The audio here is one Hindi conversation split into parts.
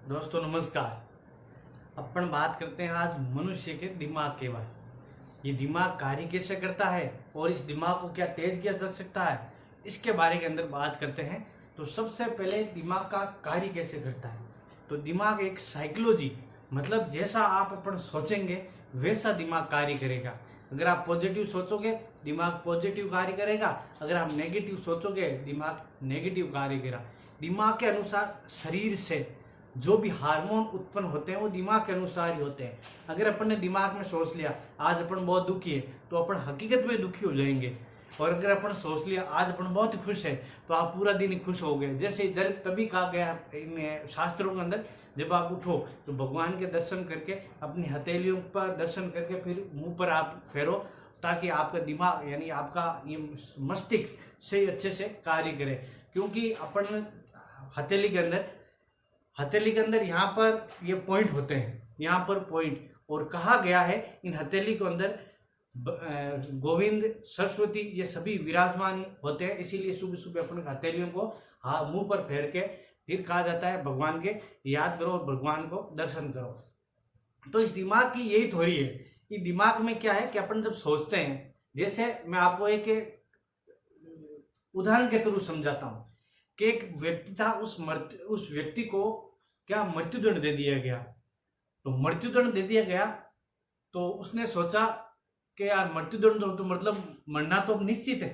दोस्तों नमस्कार। अपन बात करते हैं आज मनुष्य के दिमाग के बारे। ये दिमाग कार्य कैसे करता है और इस दिमाग को क्या तेज किया जा सकता है, इसके बारे के अंदर बात करते हैं। तो सबसे पहले दिमाग का कार्य कैसे करता है। तो दिमाग एक साइकोलॉजी, मतलब जैसा आप अपन सोचेंगे वैसा दिमाग कार्य करेगा। अगर आप पॉजिटिव सोचोगे दिमाग पॉजिटिव कार्य करेगा, अगर आप नेगेटिव सोचोगे दिमाग नेगेटिव कार्य करेगा। दिमाग के अनुसार शरीर से जो भी हार्मोन उत्पन्न होते हैं वो दिमाग के अनुसार ही होते हैं। अगर अपन ने दिमाग में सोच लिया आज अपन बहुत दुखी है तो अपन हकीकत में दुखी हो जाएंगे, और अगर अपन सोच लिया आज अपन बहुत खुश है तो आप पूरा दिन ही खुश हो गए। जैसे इधर तभी कहा गया इन शास्त्रों के अंदर, जब आप उठो तो भगवान के दर्शन करके अपनी हथेलियों पर दर्शन करके फिर मुंह पर आप फेरो, ताकि आपका दिमाग यानी आपका ये मस्तिष्क से अच्छे से कार्य करे। क्योंकि अपन हथेली के अंदर यहाँ पर ये पॉइंट होते हैं, यहाँ पर पॉइंट, और कहा गया है इन हथेली के अंदर गोविंद सरस्वती ये सभी विराजमान होते हैं। इसीलिए सुबह सुबह अपने हथेलियों को मुंह पर फेर के फिर कहा जाता है भगवान के याद करो और भगवान को दर्शन करो। तो इस दिमाग की यही थ्योरी है। ये दिमाग में क्या है कि अपन जब सोचते हैं, जैसे मैं आपको एक उदाहरण के थ्रू समझाता हूँ कि एक व्यक्ति था, उस व्यक्ति को क्या मृत्युदंड दे दिया गया। तो मृत्युदंड दे दिया गया तो उसने सोचा कि यार मृत्युदंड तो मतलब मरना तो अब निश्चित है,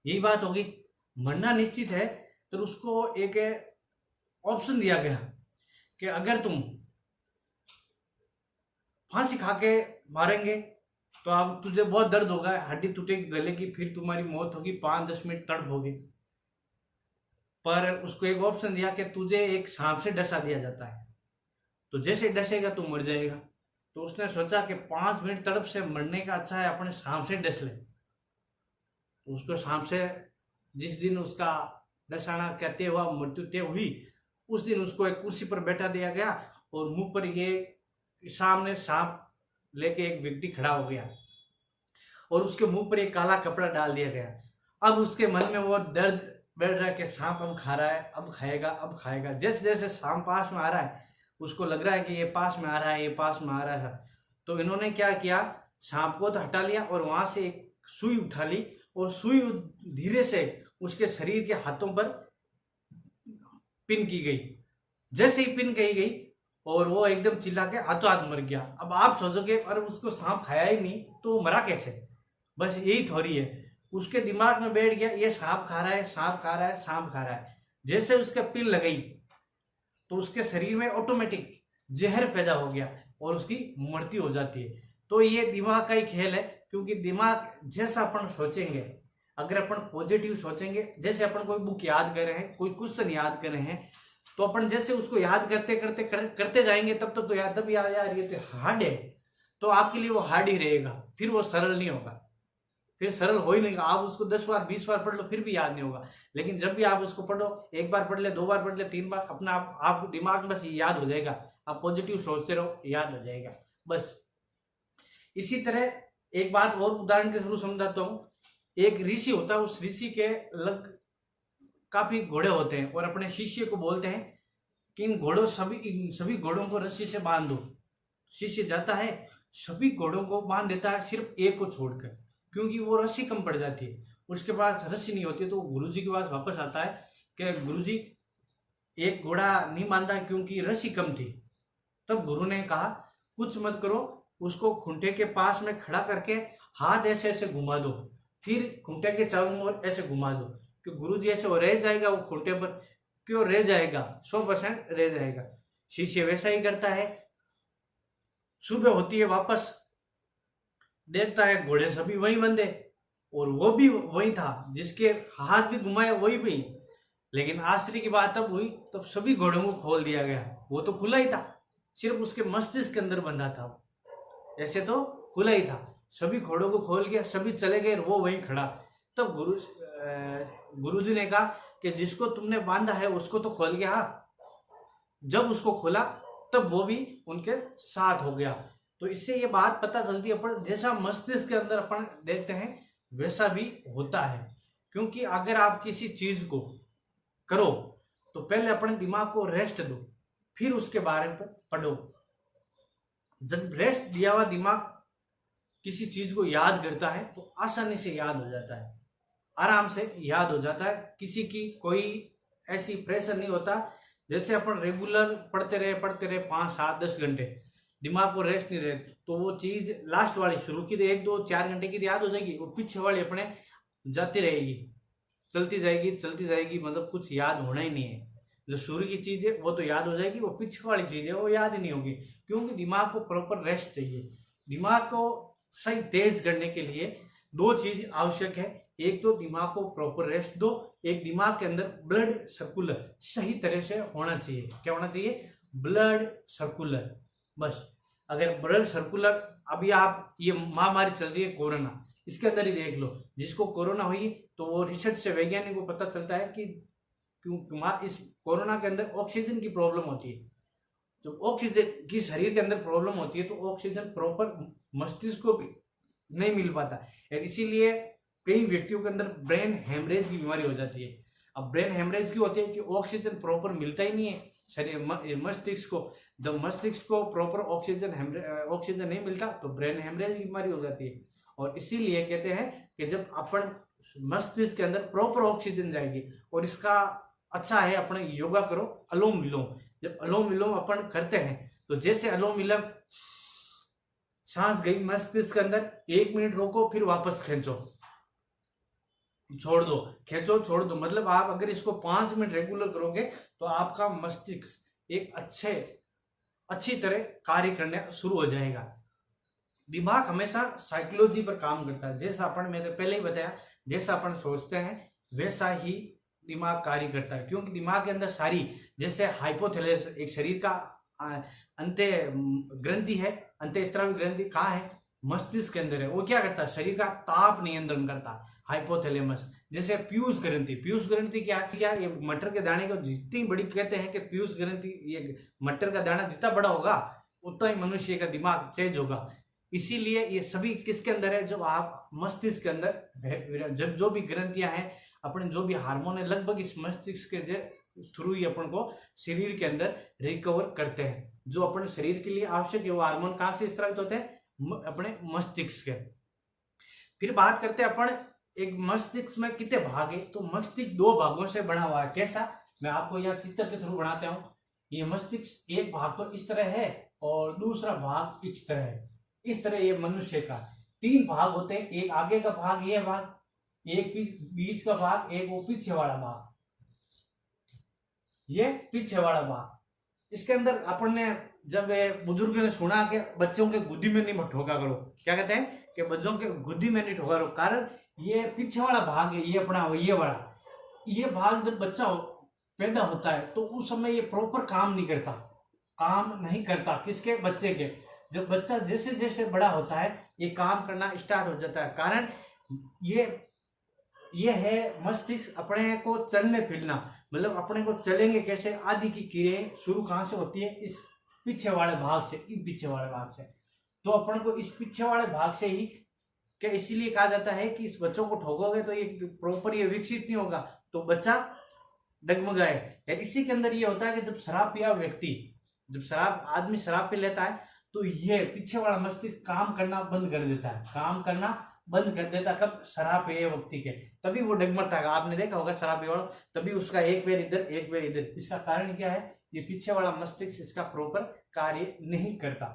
यही बात होगी, मरना निश्चित है। तो उसको एक ऑप्शन दिया गया कि अगर तुम फांसी खा के मारेंगे तो अब तुझे बहुत दर्द होगा, हड्डी टूटेगी गले की, फिर तुम्हारी मौत होगी, 5-10 मिनट तड़प होगी। पर उसको एक ऑप्शन दिया कि तुझे एक सांप से डसा दिया जाता है, तो जैसे डसेगा तू मर जाएगा। तो उसने सोचा कि 5 मिनट तड़प से मरने का अच्छा है अपने सांप से डस ले। तो उसको सांप से जिस दिन उसका डसाना कहते हुआ मृत्यु तय हुई, उस दिन उसको एक कुर्सी पर बैठा दिया गया और मुंह पर ये सामने सांप लेके एक व्यक्ति खड़ा हो गया और उसके मुंह पर एक काला कपड़ा डाल दिया गया। अब उसके मन में वो दर्द बढ़ रहा है कि सांप अब खा रहा है, अब खाएगा अब खाएगा। जैसे जैसे सांप पास में आ रहा है उसको लग रहा है कि ये पास में आ रहा है, ये पास में आ रहा है। तो इन्होंने क्या किया, सांप को तो हटा लिया और वहां से एक सुई उठा ली और सुई धीरे से उसके शरीर के हाथों पर पिन की गई। जैसे ही पिन की गई और वो एकदम चिल्ला के हाथों हाथ मर गया। अब आप सोचोगे अरे उसको सांप खाया ही नहीं तो मरा कैसे। बस यही थ्योरी है, उसके दिमाग में बैठ गया ये सांप खा रहा है, सांप खा रहा है, सांप खा रहा है। जैसे उसके पिन लगाई तो उसके शरीर में ऑटोमेटिक जहर पैदा हो गया और उसकी मृत्यु हो जाती है। तो ये दिमाग का ही खेल है, क्योंकि दिमाग जैसा अपन सोचेंगे, अगर अपन पॉजिटिव सोचेंगे, जैसे अपन कोई बुक याद कर रहे हैं, कोई क्वेश्चन याद कर रहे हैं, तो अपन जैसे उसको याद करते जाएंगे तब तक तो याद, तब यार ये तो हार्ड है, तो आपके लिए वो हार्ड ही रहेगा, फिर वो सरल नहीं होगा, फिर सरल हो ही नहीं। आप उसको 10 बार 20 बार पढ़ लो फिर भी याद नहीं होगा। लेकिन जब भी आप उसको पढ़ो, एक बार पढ़ ले, 2 बार पढ़ ले, 3 बार, अपना आप दिमाग में बस याद हो जाएगा। आप पॉजिटिव सोचते रहो, याद हो जाएगा बस। इसी तरह एक बात और उदाहरण के थ्रू समझाता हूँ। एक ऋषि होता है, उस ऋषि के लग काफी घोड़े होते हैं और अपने शिष्य को बोलते हैं कि इन सभी घोड़ों को रस्सी से बांध दो। शिष्य जाता है, सभी घोड़ों को बांध देता है सिर्फ एक को छोड़कर, क्योंकि वो रस्सी कम पड़ जाती है, उसके पास रस्सी नहीं होती। तो गुरुजी के पास वापस आता है कि गुरुजी एक घोड़ा नहीं बांधा क्योंकि रस्सी कम थी। तब गुरु ने कहा कुछ मत करो, उसको खूंटे के पास में खड़ा करके हाथ ऐसे ऐसे घुमा दो, फिर खूंटे के चारों ओर ऐसे घुमा दो कि गुरुजी ऐसे वो रह जाएगा, वो खूंटे पर क्यों रह जाएगा, 100% रह जाएगा। शिष्य वैसा ही करता है। सुबह होती है, वापस देखता है घोड़े सभी वही बंधे और वो भी वही था, जिसके हाथ भी घुमाया वही भी। लेकिन आश्चर्य की बात तब हुई तब सभी घोड़ों को खोल दिया गया। वो तो खुला ही था, सिर्फ उसके मस्तिष्क के अंदर बंधा था, ऐसे तो खुला ही था। सभी घोड़ों को खोल के सभी चले गए, वो वहीं खड़ा। तब गुरुजी ने कहा कि जिसको तुमने बांधा है उसको तो खोल गया। जब उसको खोला तब वो भी उनके साथ हो गया। तो इससे ये बात पता चलती है, अपन जैसा मस्तिष्क के अंदर अपन देखते हैं वैसा भी होता है। क्योंकि अगर आप किसी चीज को करो तो पहले अपने दिमाग को रेस्ट दो, फिर उसके बारे में पढ़ो। जब रेस्ट दिया हुआ दिमाग किसी चीज को याद करता है तो आसानी से याद हो जाता है, आराम से याद हो जाता है। किसी की कोई ऐसी प्रेशर नहीं होता। जैसे अपन रेगुलर पढ़ते रहे 5, 7, 10 घंटे, दिमाग को रेस्ट नहीं रहे तो वो चीज लास्ट वाली शुरू की 1, 2, 4 घंटे की याद हो जाएगी, वो पीछे वाली अपने जाती रहेगी, चलती जाएगी, मतलब कुछ याद होना ही नहीं है। जो शुरू की चीज है वो तो याद हो जाएगी, वो पीछे वाली चीज है वो याद ही नहीं होगी, क्योंकि दिमाग को प्रॉपर रेस्ट चाहिए। दिमाग को सही तेज करने के लिए 2 चीज आवश्यक है। एक तो दिमाग को प्रॉपर रेस्ट दो, एक दिमाग के अंदर ब्लड सर्कुलर सही तरह से होना चाहिए। क्या होना चाहिए? Blood circular. बस अगर ब्लड सर्कुलर, अभी आप ये महामारी चल रही है कोरोना, इसके अंदर ही देख लो, जिसको कोरोना हुई तो वो रिसर्च से वैज्ञानिक को पता चलता है कि क्यों इस कोरोना के अंदर ऑक्सीजन की प्रॉब्लम होती है। तो ऑक्सीजन की शरीर के अंदर प्रॉब्लम होती है तो ऑक्सीजन प्रॉपर मस्तिष्क को भी नहीं मिल पाता है, इसीलिए कई व्यक्तियों के अंदर ब्रेन हेमरेज की बीमारी हो जाती है। अब ब्रेन हेमरेज क्यों होती है? कि ऑक्सीजन प्रॉपर मिलता ही नहीं है शरीर मस्तिष्क को। जब मस्तिष्क को प्रॉपर ऑक्सीजन नहीं मिलता तो ब्रेन हेमरेज की बीमारी हो जाती है। और इसीलिए कहते हैं कि जब अपन मस्तिष्क के अंदर प्रॉपर ऑक्सीजन जाएगी, और इसका अच्छा है अपने योगा करो, अनुलोम विलोम। जब अनुलोम विलोम अपन करते हैं तो जैसे अनुलोम विलोम सांस गई मस्तिष्क के अंदर, 1 मिनट रोको, फिर वापस खींचो, छोड़ दो, खींचो, छोड़ दो, मतलब आप अगर इसको 5 मिनट रेगुलर करोगे तो आपका मस्तिष्क एक अच्छी तरह कार्य करने शुरू हो जाएगा। दिमाग हमेशा साइकोलॉजी पर काम करता है। जैसा मैंने पहले ही बताया, जैसा अपन सोचते हैं वैसा ही दिमाग कार्य करता है, क्योंकि दिमाग के अंदर सारी, जैसे हाइपोथैलेमस एक शरीर का अंत्य ग्रंथि है, अंत्यस्रावी ग्रंथि कहाँ है? मस्तिष्क के अंदर है। वो क्या करता है? शरीर का ताप नियंत्रण करता है, हाइपोथैलेमस। जैसे पीयूष ग्रंथि क्या ये मटर के दाने को जितनी बड़ी, कहते हैं कि पीयूष ग्रंथि, ये मटर का दाना जितना बड़ा होगा उतना ही मनुष्य का दिमाग तेज होगा। इसीलिए ये सभी किसके अंदर है? जब आप मस्तिष्क के अंदर, जब जो भी ग्रंथियां हैं, अपने जो भी हार्मोन है, लगभग इस मस्तिष्क के थ्रू ही अपन को शरीर के अंदर रिकवर करते हैं। जो अपने शरीर के लिए आवश्यक है वो हार्मोन कहाँ से स्त्रावित होते हैं? अपने मस्तिष्क के। फिर बात करते हैं अपन, एक मस्तिष्क में कितने भाग है? तो मस्तिष्क 2 भागों से बना हुआ है। कैसा? मैं आपको यहाँ चित्र के थ्रू बनाता हूँ। ये मस्तिष्क एक भाग तो इस तरह है और दूसरा भाग इस तरह है। इस तरह ये मनुष्य का 3 भाग होते हैं। एक आगे का भाग, ये भाग, एक बीच का भाग, एक वो पीछे वाला भाग, ये पीछे वाला भाग। इसके अंदर अपन ने, जब बुजुर्ग ने सुना कि बच्चों के गुद्दी में नहीं ठोका करो, क्या कहते हैं कि बच्चों के गुद्दी में नहीं ठोका करो, कारण ये पीछे वाला भाग है, ये अपना ये वाला, ये भाग जब बच्चा पैदा होता है तो उस समय ये प्रॉपर काम नहीं करता। किसके? बच्चे के। जब बच्चा जैसे जैसे बड़ा होता है ये काम करना स्टार्ट हो जाता है, कारण ये है मस्तिष्क अपने को चलने फिरना, मतलब अपने को चलेंगे कैसे, आदि की क्रियाएं शुरू कहां से होती है? इस पीछे वाले भाग से, इस पीछे वाले भाग से। तो अपन को इस पीछे वाले भाग से ही, क्या इसीलिए कहा जाता है कि इस बच्चों को ठोकोगे तो ये प्रॉपर ये विकसित नहीं होगा, तो बच्चा डगमगाए। इसी के अंदर ये होता है कि जब शराब पिया व्यक्ति, जब आदमी शराब पी लेता है तो ये पीछे वाला मस्तिष्क काम करना बंद कर देता है। कब? शराब पिए व्यक्ति के, तभी वो डगमगता है। आपने देखा होगा शराब पिए वाला, तभी उसका एक पैर इधर एक पैर इधर। इसका कारण क्या है? ये पीछे वाला मस्तिष्क इसका प्रॉपर कार्य नहीं करता।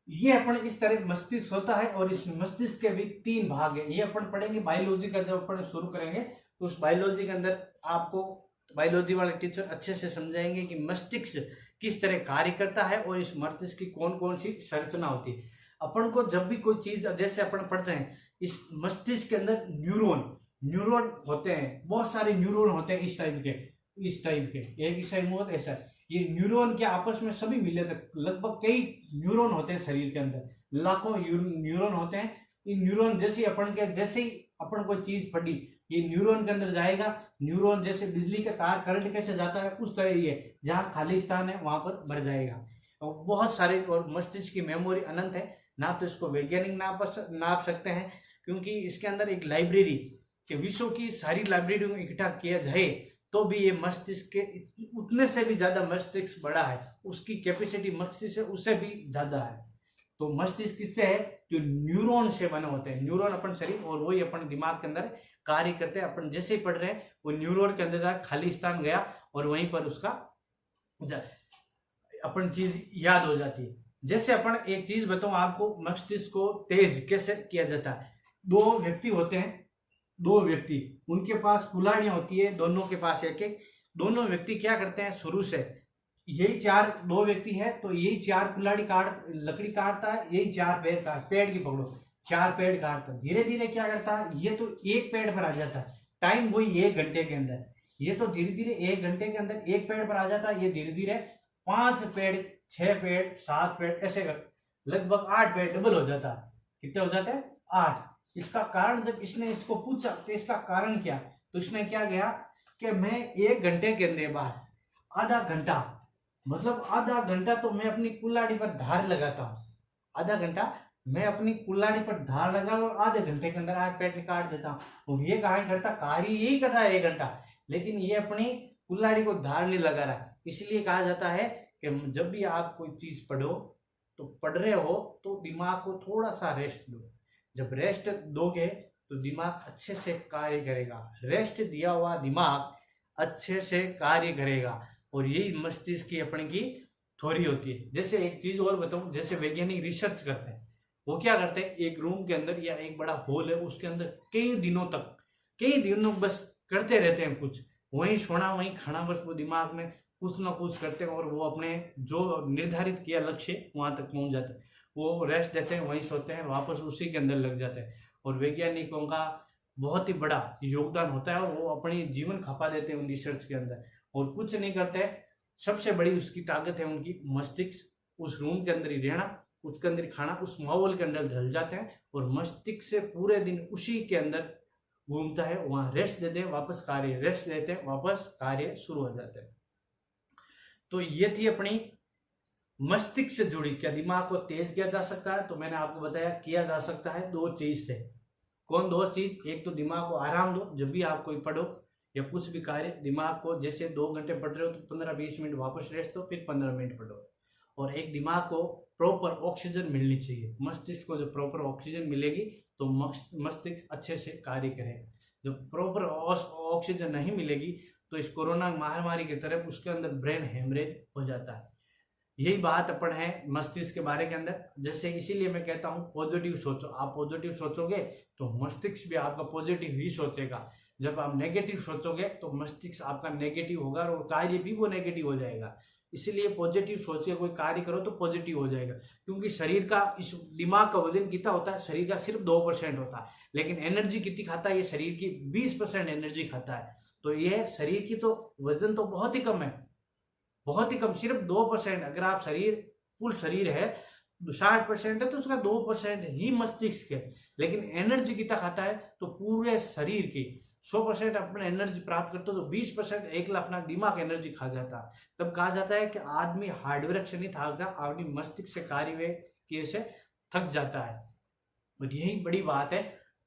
ये अपन इस तरह मस्तिष्क होता है, और इस मस्तिष्क के भी 3 भाग है। ये अपन पढ़ेंगे बायोलॉजी का, जब अपन शुरू करेंगे तो उस बायोलॉजी के अंदर आपको बायोलॉजी वाले टीचर अच्छे से समझाएंगे कि मस्तिष्क किस तरह कार्य करता है और इस मस्तिष्क की कौन कौन सी संरचना होती है। अपन को जब भी कोई चीज, जैसे अपन पढ़ते हैं, इस मस्तिष्क के अंदर न्यूरॉन होते हैं, बहुत सारे न्यूरॉन होते हैं इस टाइप के, एक इस टाइप में ऐसा। ये न्यूरॉन के आपस में सभी मिले थे, लगभग कई न्यूरॉन होते हैं शरीर के अंदर, लाखों न्यूरॉन होते हैं। इन न्यूरॉन जैसे ही अपन कोई चीज पढ़ी, ये न्यूरॉन के अंदर जाएगा। न्यूरॉन जैसे बिजली का तार करंट कैसे जाता है, उस तरह ये जहाँ खाली स्थान है वहां पर भर जाएगा। और बहुत सारे, और मस्तिष्क की मेमोरी अनंत है, ना तो इसको वैज्ञानिक नाप सकते हैं, क्योंकि इसके अंदर एक लाइब्रेरी के विश्व की सारी लाइब्रेरी में इकट्ठा किया जाए तो भी ये मस्तिष्क के उतने से भी ज्यादा मस्तिष्क बड़ा है, उसकी कैपेसिटी मस्तिष्क से उससे भी ज्यादा है। तो मस्तिष्क किससे है? जो न्यूरॉन से बने होते हैं। न्यूरॉन अपन शरीर और वही अपन दिमाग के अंदर कार्य करते हैं। अपन जैसे ही पढ़ रहे हैं वो न्यूरॉन के अंदर खाली स्थान गया और वहीं पर उसका अपन चीज याद हो जाती है। जैसे अपन एक चीज बताऊं आपको, मस्तिष्क को तेज कैसे किया जाता है। दो व्यक्ति होते हैं, दो व्यक्ति, उनके पास कुल्हाड़ियां होती है, दोनों के पास एक एक। दोनों व्यक्ति क्या करते हैं, शुरू से यही चार, दो व्यक्ति है तो यही चार कुल्हाड़ी लकड़ी काटता है, यही चार पेड़ की पकड़ो, चार पेड़ काटता है। धीरे धीरे क्या करता है, ये तो एक पेड़ पर आ जाता है, टाइम वही 1 घंटे के अंदर। ये तो धीरे धीरे 1 घंटे के अंदर एक पेड़ पर आ जाता है, ये धीरे धीरे 5 पेड़, 6 पेड़, 7 पेड़, ऐसे लगभग 8 पेड़ डबल हो जाता है। कितने हो जाते हैं? 8। इसका कारण जब इसने इसको पूछा तो इसका कारण क्या, तो इसने क्या किया कि मैं 1 घंटे के अंदर बाद आधा घंटा, मतलब आधा घंटा तो मैं अपनी कुल्हाड़ी पर धार लगाता हूँ। आधा घंटा मैं अपनी कुल्हाड़ी पर धार लगा और आधे घंटे के अंदर 8 पेड़ काट देता हूँ। और ये कहा करता, कार्य यही कर रहा है 1 घंटा, लेकिन ये अपनी कुल्हाड़ी को धार नहीं लगा रहा। इसलिए कहा जाता है कि जब भी आप कोई चीज पढ़ो तो पढ़ रहे हो तो दिमाग को थोड़ा सा रेस्ट दो। जब रेस्ट दोगे तो दिमाग अच्छे से कार्य करेगा। रेस्ट दिया हुआ दिमाग अच्छे से कार्य करेगा। और यही मस्तिष्क की अपने की थ्योरी होती है। जैसे एक चीज और बताऊं, जैसे वैज्ञानिक रिसर्च करते हैं, वो क्या करते हैं, एक रूम के अंदर या एक बड़ा हॉल है, उसके अंदर कई दिनों बस करते रहते हैं कुछ, वहीं सोना वहीं खाना, बस वो दिमाग में कुछ ना कुछ करते हैं और वो अपने जो निर्धारित किया लक्ष्य वहां तक पहुंच जाते हैं। वो रेस्ट देते हैं, वहीं सोते हैं, वापस उसी के अंदर लग जाते हैं। और वैज्ञानिकों का बहुत ही बड़ा योगदान होता है और वो अपनी जीवन खपा देते हैं उन रिसर्च के अंदर और कुछ नहीं करते। सबसे बड़ी उसकी ताकत है उनकी मस्तिष्क। उस रूम के अंदर ही रहना, उसके अंदर ही खाना, उस माहौल के अंदर ढल जाते हैं और मस्तिष्क से पूरे दिन उसी के अंदर घूमता है। वहां रेस्ट देते हैं, वापस कार्य, रेस्ट देते हैं, वापस कार्य शुरू हो जाते हैं। तो ये थी अपनी मस्तिष्क से जुड़ी, क्या दिमाग को तेज किया जा सकता है? तो मैंने आपको बताया किया जा सकता है 2 चीज से। कौन 2 चीज? एक तो दिमाग को आराम दो, जब भी आप कोई पढ़ो या कुछ भी कार्य, दिमाग को जैसे 2 घंटे पढ़ रहे हो तो 15-20 मिनट वापस रेस्ट दो, फिर 15 मिनट पढ़ो। और एक दिमाग को प्रॉपर ऑक्सीजन मिलनी चाहिए। मस्तिष्क को जब प्रॉपर ऑक्सीजन मिलेगी तो मस्तिष्क अच्छे से कार्य करेगा। जब प्रॉपर ऑक्सीजन नहीं मिलेगी तो इस कोरोना महामारी की तरफ उसके अंदर ब्रेन हेमरेज हो जाता है। यही बात अपन है मस्तिष्क के बारे के अंदर। जैसे इसीलिए मैं कहता हूँ पॉजिटिव सोचो। आप पॉजिटिव सोचोगे तो मस्तिष्क भी आपका पॉजिटिव ही सोचेगा। जब आप नेगेटिव सोचोगे तो मस्तिष्क आपका नेगेटिव होगा और कार्य भी वो नेगेटिव हो जाएगा। इसलिए पॉजिटिव सोच के कोई कार्य करो तो पॉजिटिव हो जाएगा। क्योंकि शरीर का, इस दिमाग का वजन कितना होता है? शरीर का सिर्फ 2% होता है, लेकिन एनर्जी कितनी खाता है? ये शरीर की 20% एनर्जी खाता है। तो ये शरीर की तो वजन तो बहुत ही कम है, बहुत ही कम, सिर्फ 2%। अगर आप फुल शरीर है 60% है तो उसका 2% ही मस्तिष्क है। लेकिन एनर्जी कितना खाता है? तो पूरे शरीर की 100% अपने एनर्जी प्राप्त करते हो तो 20% एकला अपना दिमाग एनर्जी खा जाता है। तब कहा जाता है कि आदमी हार्डवर्क से नहीं थकता, आदमी मस्तिष्क से कार्य किए से थक जाता है। और यही बड़ी बात है।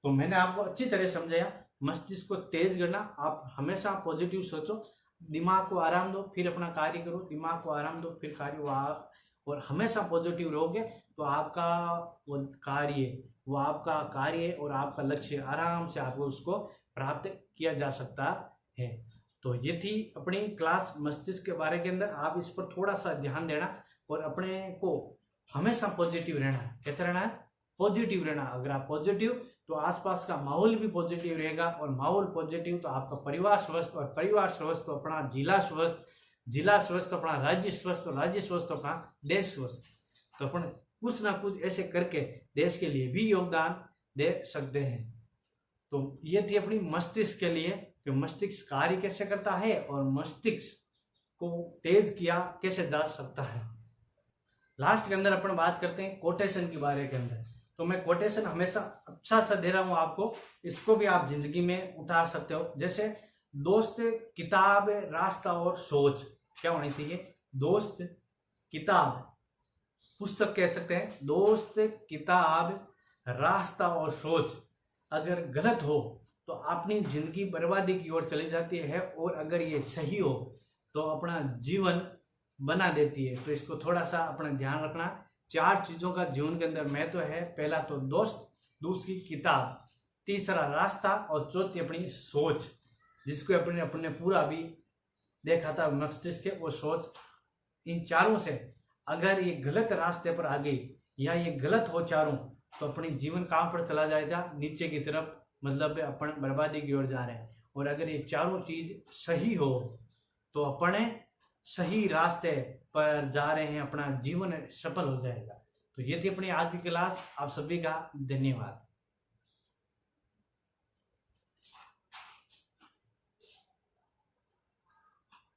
तो मैंने आपको अच्छी तरह समझाया। मस्तिष्क को तेज करना, आप हमेशा पॉजिटिव सोचो, दिमाग को आराम दो, फिर अपना कार्य करो, दिमाग को आराम दो, फिर कार्य, और हमेशा पॉजिटिव रहोगे तो आपका वो आपका कार्य और आपका लक्ष्य आराम से आपको उसको प्राप्त किया जा सकता है। तो ये थी अपनी क्लास मस्तिष्क के बारे के अंदर। आप इस पर थोड़ा सा ध्यान देना और अपने को हमेशा पॉजिटिव रहना। कैसे रहना है? पॉजिटिव रहना। अगर आप पॉजिटिव तो आसपास का माहौल भी पॉजिटिव रहेगा और माहौल पॉजिटिव तो आपका परिवार स्वस्थ, और परिवार स्वस्थ तो अपना जिला स्वस्थ, जिला स्वस्थ तो अपना राज्य स्वस्थ, और राज्य स्वस्थ तो अपना देश स्वस्थ। तो अपन कुछ ना कुछ ऐसे करके देश के लिए भी योगदान दे सकते हैं। तो ये थी अपनी मस्तिष्क के लिए कि मस्तिष्क कार्य कैसे करता है और मस्तिष्क को तेज किया कैसे जा सकता है। लास्ट के अंदर अपन बात करते हैं कोटेशन के बारे के अंदर। तो मैं कोटेशन हमेशा अच्छा सा दे रहा हूं आपको, इसको भी आप जिंदगी में उतार सकते हो। जैसे दोस्त, किताब, रास्ता और सोच। क्या होनी चाहिए? दोस्त, किताब, पुस्तक कह सकते हैं, दोस्त, किताब, रास्ता और सोच। अगर गलत हो तो अपनी जिंदगी बर्बादी की ओर चली जाती है, और अगर ये सही हो तो अपना जीवन बना देती है। तो इसको थोड़ा सा अपना ध्यान रखना। 4 चीजों का जीवन के अंदर महत्व है। पहला तो दोस्त, दूसरी किताब, तीसरा रास्ता, और चौथी अपनी सोच, जिसको अपने अपने पूरा भी देखा था मस्तिष्क के, वो सोच। इन चारों से अगर ये गलत रास्ते पर आ गई या ये गलत हो चारों, तो अपनी जीवन कहाँ पर चला जाएगा, नीचे की तरफ, मतलब अपन बर्बादी की ओर जा रहे हैं। और अगर ये चारों चीज सही हो तो अपने सही रास्ते पर जा रहे हैं, अपना जीवन सफल हो जाएगा। तो ये थी अपनी आज की क्लास। आप सभी का धन्यवाद।